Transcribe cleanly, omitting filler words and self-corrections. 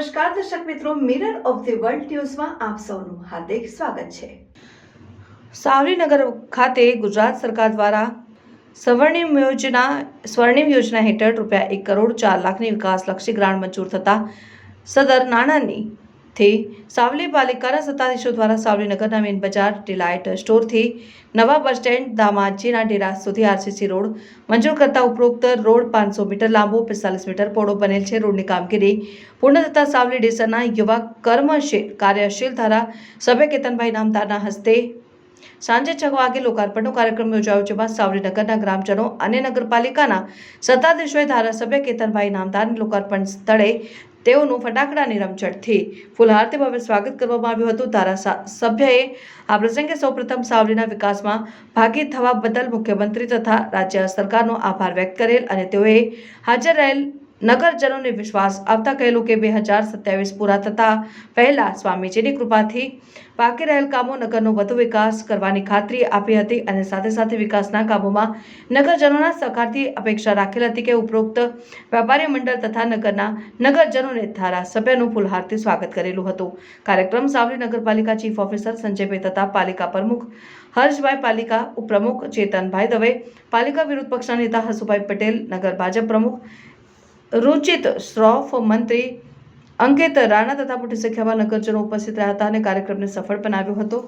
નમસ્કાર દર્શક મિત્રો, મિરર ઓફ ધી વર્લ્ડ ન્યૂઝમાં આપ સૌનું હાર્દિક સ્વાગત છે। સાવલીનગર ખાતે ગુજરાત સરકાર દ્વારા સ્વર્ણિમ યોજના હેઠળ રૂપિયા 1 કરોડ 4 લાખની વિકાસલક્ષી ગ્રાન્ટ મંજૂર થતા સદર નાણાંથી સાવલી પાલિકાના સત્તાધીશો દ્વારા સાવલીનગરના મેઇન બજાર, ડિલાઇટ સ્ટોરથી નવા બસ સ્ટેન્ડ, દામાજીના ડેરા સુધી આરસીસી રોડ મંજૂર કરતા ઉપરોક્ત રોડ 500 મીટર લાંબો, 45 મીટર પહોળો બનેલ છે। રોડની કામગીરી પૂર્ણ થતા સાવલી ડેસરના યુવા કર્મશીલ કાર્યશીલ ધારાસભ્ય કેતનભાઈ નામદારના હસ્તે સાંજે 6 વાગે લોકાર્પણનો કાર્યક્રમ યોજાયો, જેમાં સાવલીનગરના ગ્રામજનો અને નગરપાલિકાના સત્તાધીશોએ ધારાસભ્ય કેતનભાઈ નામદારની લોકાર્પણ સ્થળે તેઓનું ફટાકડાની રમઝટથી ફૂલહારથી ભવ્ય સ્વાગત કરવામાં આવ્યું હતું। ધારાસભ્યએ આ પ્રસંગે સૌપ્રથમ સાવલીના વિકાસમાં ભાગી થવા બદલ મુખ્યમંત્રી તથા રાજ્ય સરકારનો આભાર વ્યક્ત કરેલ અને તેઓએ હાજર રહેલ નગરજનોને વિશ્વાસ આપતા કહેલું કે 2027 પૂરા થતા પહેલા સ્વામીજીની કૃપાથી બાકી રહેલ કામો નગરનો વધુ વિકાસ કરવાની ખાતરી આપી હતી અને સાથે સાથે વિકાસના કામોમાં નગરજનોના સહકારથી અપેક્ષા રાખેલ હતી કે ઉપરોક્ત વેપારી મંડળ તથા નગરના નગરજનોને ધારાસભ્યનું ફૂલહારથી સ્વાગત કરેલું હતું। કાર્યક્રમ સાવલી નગરપાલિકા ચીફ ઓફિસર સંજયભાઈ તથા પાલિકા પ્રમુખ હર્ષભાઈ, પાલિકા ઉપપ્રમુખ ચેતનભાઈ દવે, પાલિકા વિરોધ પક્ષના નેતા હસુભાઈ પટેલ, નગર ભાજપ પ્રમુખ रुचित श्रॉफ, मंत्री अंकित राणा तथा मोटी संख्याમાં નગરજનો ઉપસ્થિત રહ્યા હતા અને કાર્યક્રમને સફળ બનાવ્યો હતો।